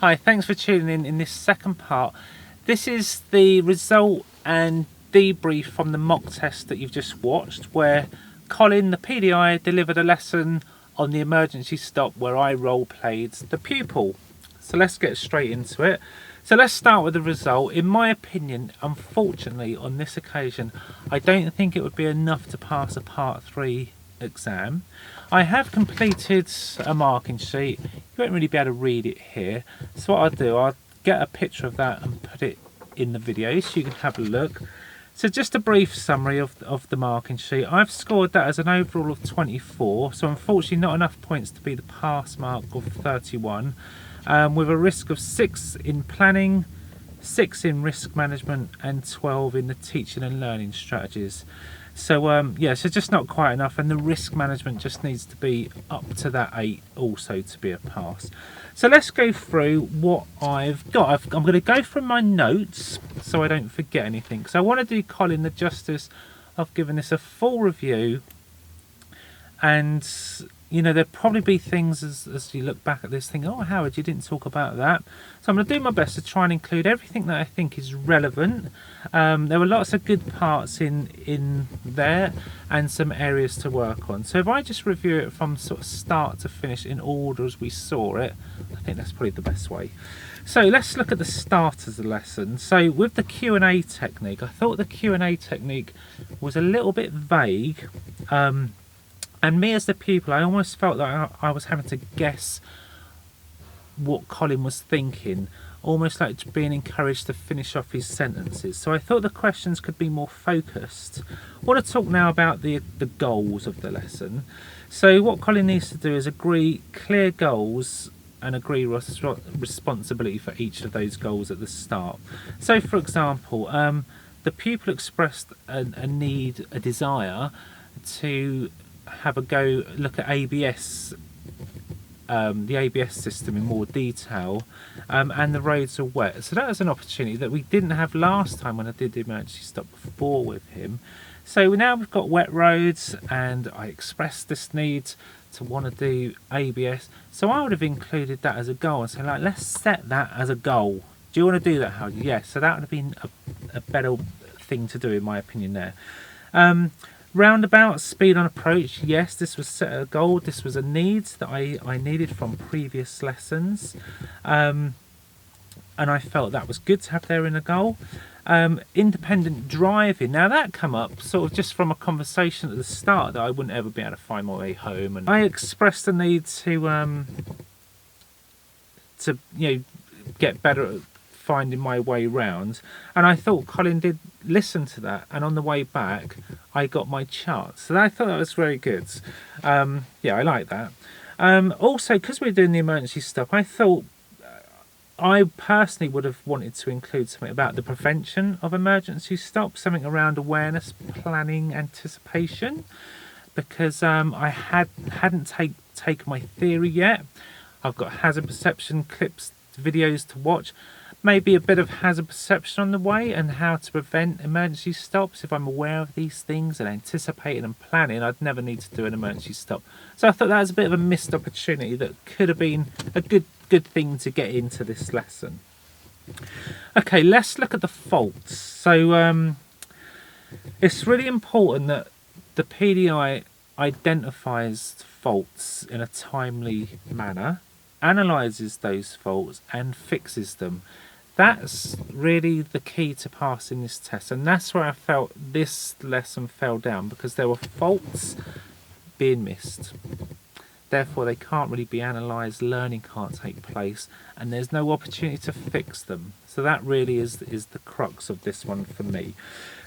Hi, thanks for tuning in this second part. This is the result and debrief from the mock test that you've just watched, where Colin, the PDI, delivered a lesson on the emergency stop where I role played the pupil. So let's get straight into it. So let's start with the result. In my opinion, unfortunately, on this occasion, I don't think it would be enough to pass a Part 3 exam. I have completed a marking sheet. You won't really be able to read it here. So what I'll do, I'll get a picture of that and put it in the video so you can have a look. So just a brief summary of the marking sheet. I've scored that as an overall of 24. So unfortunately not enough points to be the pass mark of 31. With a risk of 6 in planning, 6 in risk management and 12 in the teaching and learning strategies. So yeah, so just not quite enough, and the risk management just needs to be up to that 8 also to be a pass. So let's go through what I've got. I'm going to go through my notes so I don't forget anything. So I want to do Colin the justice of giving this a full review, and you know, there'll probably be things as you look back at this thing, oh Howard, you didn't talk about that. So I'm going to do my best to try and include everything that I think is relevant. There were lots of good parts in there and some areas to work on. So if I just review it from sort of start to finish in order as we saw it, I think that's probably the best way. So let's look at the start of the lesson. So with the Q&A technique, I thought the Q&A technique was a little bit vague. And me as the pupil, I almost felt like I was having to guess what Colin was thinking, almost like being encouraged to finish off his sentences. So I thought the questions could be more focused. I want to talk now about the goals of the lesson. So what Colin needs to do is agree clear goals and agree responsibility for each of those goals at the start. So for example, the pupil expressed a desire to have a go look at ABS, the ABS system in more detail, and the roads are wet. So that was an opportunity that we didn't have last time when I did the emergency stop before with him. So now we've got wet roads, and I expressed this need to want to do ABS. So I would have included that as a goal and say, like, let's set that as a goal. Do you want to do that, Howard? Yes. So that would have been a better thing to do, in my opinion, there. Roundabout, speed on approach, yes, this was set a goal. This was a need that I needed from previous lessons, and I felt that was good to have there in a goal. Independent driving, now that come up sort of just from a conversation at the start that I wouldn't ever be able to find my way home, and I expressed the need to you know, get better at finding my way round, and I thought Colin did listen to that, and on the way back I got my chart, so I thought that was very good. Yeah, I like that. Also, because we're doing the emergency stuff, I thought I personally would have wanted to include something about the prevention of emergency stops, something around awareness, planning, anticipation, because I hadn't taken my theory yet. I've got hazard perception clips, videos to watch, maybe a bit of hazard perception on the way and how to prevent emergency stops. If I'm aware of these things and anticipating and planning, I'd never need to do an emergency stop. So I thought that was a bit of a missed opportunity that could have been a good thing to get into this lesson. Okay, let's look at the faults. So it's really important that the PDI identifies faults in a timely manner, analyses those faults and fixes them. That's really the key to passing this test, and that's where I felt this lesson fell down, because there were faults being missed. Therefore they can't really be analysed, learning can't take place, and there's no opportunity to fix them. So that really is the crux of this one for me.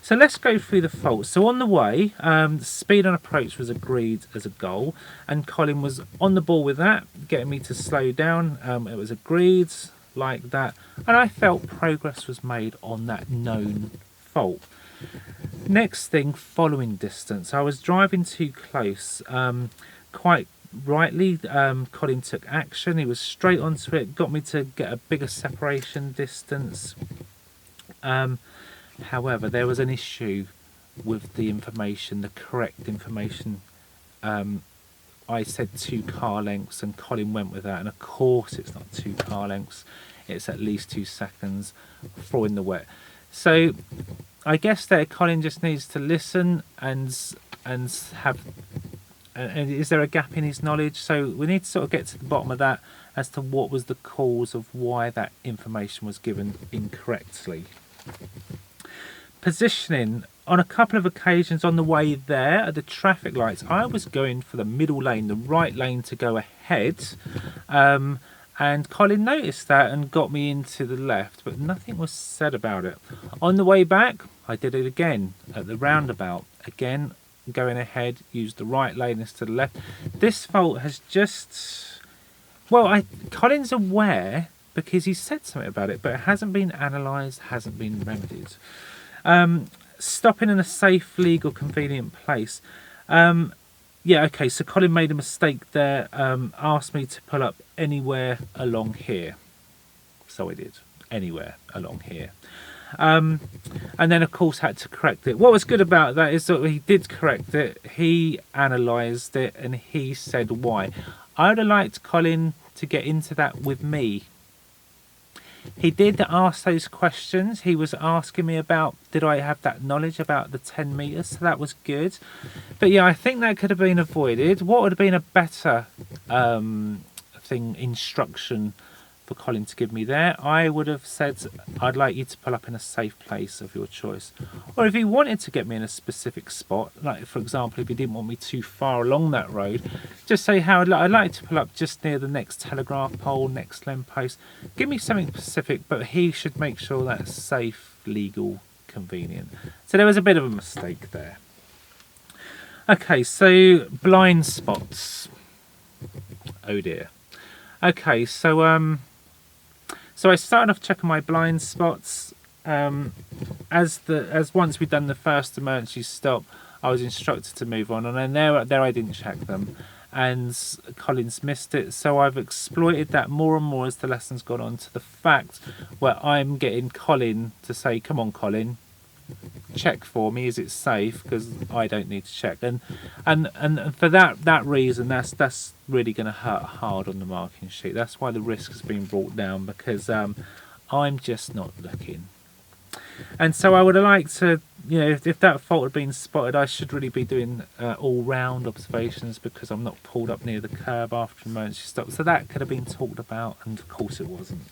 So let's go through the faults. So on the way, speed on approach was agreed as a goal, and Colin was on the ball with that, getting me to slow down. It was agreed like that, and I felt progress was made on that known fault. Next thing, following distance. I was driving too close. Quite rightly, Colin took action. He was straight onto it, got me to get a bigger separation distance. However, there was an issue with the information, the correct information I said 2 car lengths and Colin went with that, and of course it's not 2 car lengths, it's at least 2 seconds for in the wet. So I guess that Colin just needs to listen and have, and is there a gap in his knowledge? So we need to sort of get to the bottom of that as to what was the cause of why that information was given incorrectly. Positioning. On a couple of occasions on the way there at the traffic lights, I was going for the middle lane, the right lane to go ahead, and Colin noticed that and got me into the left, but nothing was said about it. On the way back, I did it again at the roundabout, again going ahead, used the right lane instead of the left. This fault has just, well, Colin's aware because he said something about it, but it hasn't been analysed, hasn't been remedied. Stopping in a safe, legal, convenient place. Yeah, okay, so Colin made a mistake there, asked me to pull up anywhere along here. So I did, anywhere along here. And then, of course, had to correct it. What was good about that is that he did correct it, he analysed it, and he said why. I would have liked Colin to get into that with me. He did ask those questions. He was asking me about, did I have that knowledge about the 10 metres? So that was good. But yeah, I think that could have been avoided. What would have been a better instruction for Colin to give me there? I would have said, I'd like you to pull up in a safe place of your choice. Or if he wanted to get me in a specific spot, like for example, if he didn't want me too far along that road, just say how I'd like to pull up just near the next telegraph pole, next lamp post. Give me something specific, but he should make sure that's safe, legal, convenient. So there was a bit of a mistake there. Okay, so blind spots. Oh dear. Okay, so I started off checking my blind spots. As once we'd done the first emergency stop, I was instructed to move on, and then there I didn't check them, and Colin's missed it. So I've exploited that more and more as the lesson's gone on, to the fact where I'm getting Colin to say, "Come on, Colin, check for me, is it safe?" Because I don't need to check, and for that reason, that's really going to hurt hard on the marking sheet. That's why the risk has been brought down, because I'm just not looking. And so I would have liked to, if that fault had been spotted, I should really be doing all-round observations, because I'm not pulled up near the curb after an emergency stop. So that could have been talked about, and of course it wasn't.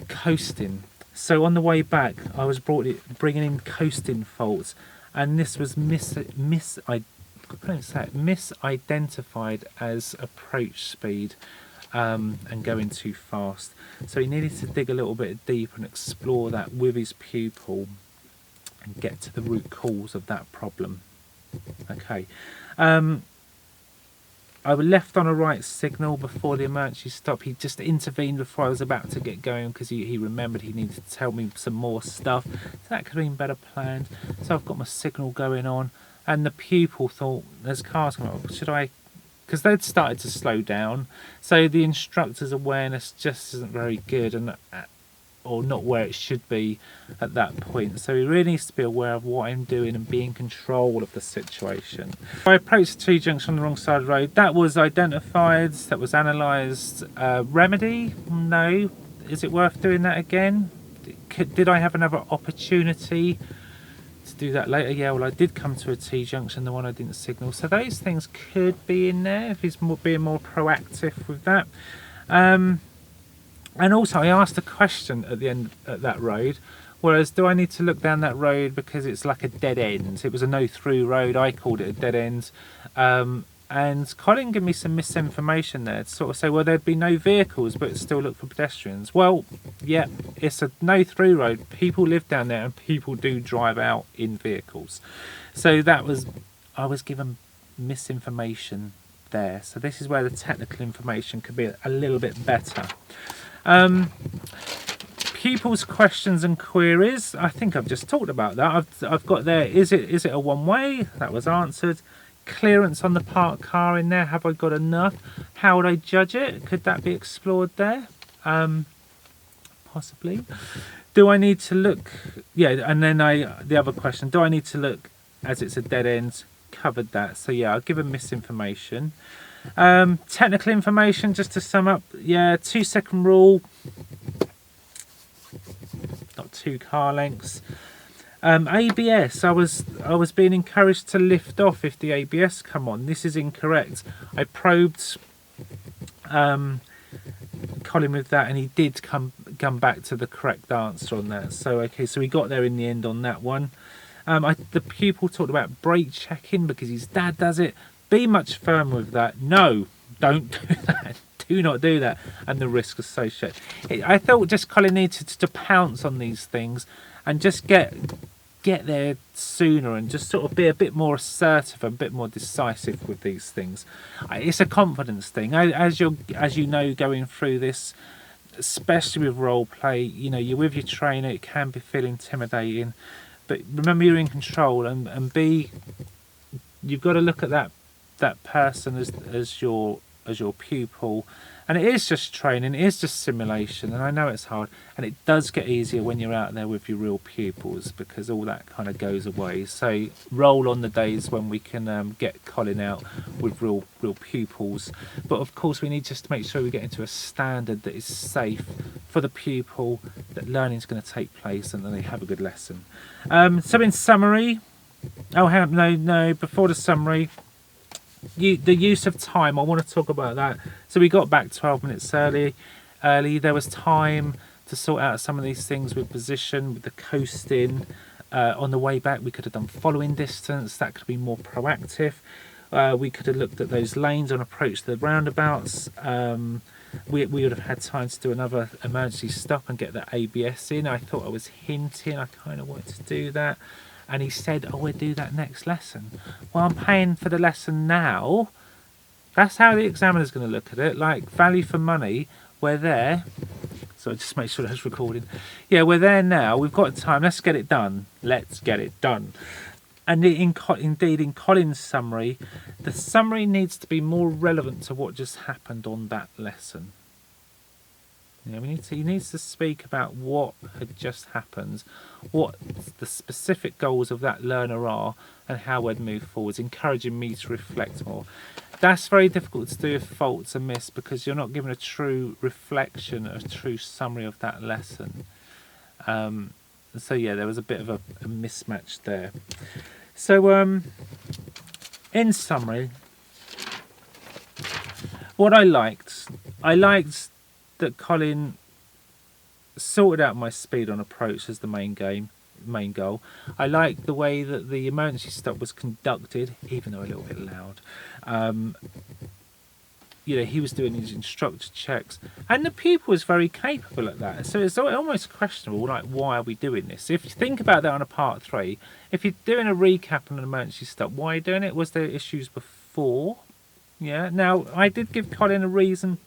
Coasting. So on the way back, I was bringing in coasting faults, and this was misidentified as approach speed and going too fast. So he needed to dig a little bit deeper and explore that with his pupil and get to the root cause of that problem. Okay. I was left on a right signal before the emergency stop. He just intervened before I was about to get going, because he remembered he needed to tell me some more stuff. So that could have been better planned. So I've got my signal going on, and the pupil thought, there's cars coming up, should I? Because they'd started to slow down. So the instructor's awareness just isn't very good, and or not where it should be at that point. So he really needs to be aware of what I'm doing and be in control of the situation. I approached the T-junction on the wrong side of the road. That was identified, that was analysed. Remedy? No. Is it worth doing that again? Did I have another opportunity to do that later? Yeah, well, I did come to a T-junction, the one I didn't signal. So those things could be in there if he's being more proactive with that. And also, I asked a question at the end at that road, whereas do I need to look down that road because it's like a dead end? It was a no-through road. I called it a dead end. And Colin gave me some misinformation there to sort of say, well, there'd be no vehicles, but still look for pedestrians. Well, yeah, it's a no-through road. People live down there, and people do drive out in vehicles. So I was given misinformation there. So this is where the technical information could be a little bit better. Pupils' questions and queries. I think I've just talked about that. I've got there. Is it a one-way? That was answered. Clearance on the parked car in there. Have I got enough? How would I judge it? Could that be explored there? Possibly. Do I need to look? Yeah, and then the other question. Do I need to look as it's a dead end? covered that. So yeah, I'll give him misinformation. Technical information, just to sum up, yeah, 2-second rule, not 2 car lengths. ABS, I was being encouraged to lift off if the ABS come on. This is incorrect. I probed Colin with that, and he did come back to the correct answer on that. So okay, so we got there in the end on that one. The pupil talked about brake checking because his dad does it. Be much firmer with that. No, don't do that. Do not do that, and the risk associated. I thought just Colin needed to pounce on these things and just get there sooner, and just sort of be a bit more assertive and a bit more decisive with these things. It's a confidence thing. As you know, going through this, especially with role play, you know, you're with your trainer, it can be feel intimidating, but remember you're in control, and you've got to look at that person as your pupil. And it is just training, it is just simulation, and I know it's hard, and it does get easier when you're out there with your real pupils, because all that kind of goes away. So roll on the days when we can get Colin out with real pupils, but of course we need just to make sure we get into a standard that is safe for the pupil, that learning is going to take place, and that they have a good lesson. So in summary, before the summary, the use of time, I want to talk about that. So we got back 12 minutes early. There was time to sort out some of these things with position, with the coasting. On the way back, we could have done following distance. That could be more proactive. We could have looked at those lanes on approach to the roundabouts. We would have had time to do another emergency stop and get the ABS in. I thought I was hinting. I kind of wanted to do that. And he said, oh, we'll do that next lesson. Well, I'm paying for the lesson now. That's how the examiner's going to look at it. Like, value for money, we're there. So just make sure that's recording. Yeah, we're there now. We've got time. Let's get it done. Let's get it done. And indeed, in Colin's summary, the summary needs to be more relevant to what just happened on that lesson. Yeah, he needs to speak about what had just happened, what the specific goals of that learner are, and how we'd move forwards, encouraging me to reflect more. That's very difficult to do if faults are missed, because you're not given a true reflection, a true summary of that lesson. So yeah, there was a bit of a mismatch there. So in summary, what I liked that Colin sorted out my speed on approach as the main goal. I liked the way that the emergency stop was conducted, even though a little bit loud. You know, he was doing his instructor checks, and the pupil was very capable at that. So it's almost questionable, like, why are we doing this? If you think about that on a part 3, if you're doing a recap on an emergency stop, why are you doing it? Was there issues before? Yeah. Now, I did give Colin a reason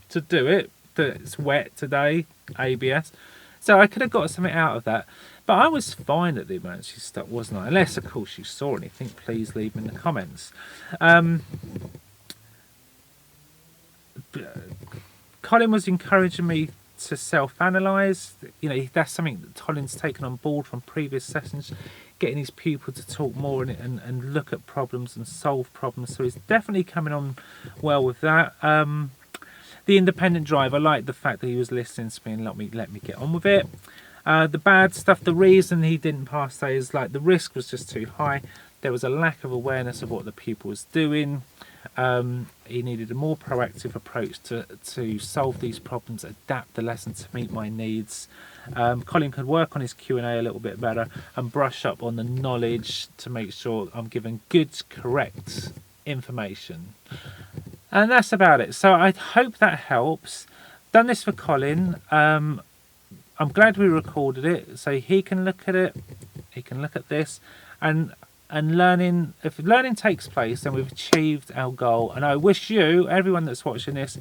to do it, that it's wet today, ABS, so I could have got something out of that, but I was fine at the emergency stop, wasn't I? Unless of course you saw anything, please leave in the comments. Colin was encouraging me to self-analyse. You know, that's something that Colin's taken on board from previous sessions, getting his pupil to talk more and look at problems and solve problems, so he's definitely coming on well with that. The independent drive, I like the fact that he was listening to me and let me get on with it. The bad stuff, the reason he didn't pass that is like the risk was just too high. There was a lack of awareness of what the pupil was doing. He needed a more proactive approach to solve these problems, adapt the lesson to meet my needs. Colin could work on his Q&A a little bit better and brush up on the knowledge to make sure I'm giving good, correct information. And that's about it. So I hope that helps. Done this for Colin. I'm glad we recorded it, so he can look at it. He can look at this, and learning. If learning takes place, then we've achieved our goal. And I wish you, everyone that's watching this,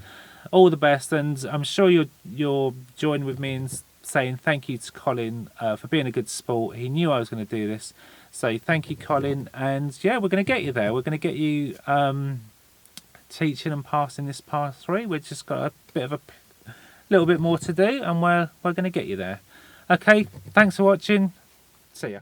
all the best. And I'm sure you're joining with me in saying thank you to Colin for being a good sport. He knew I was going to do this, so thank you, Colin. And yeah, we're going to get you there. We're going to get you teaching and passing this part 3. We've just got a bit of a little bit more to do, and we're going to get you there. Okay, thanks for watching. See ya.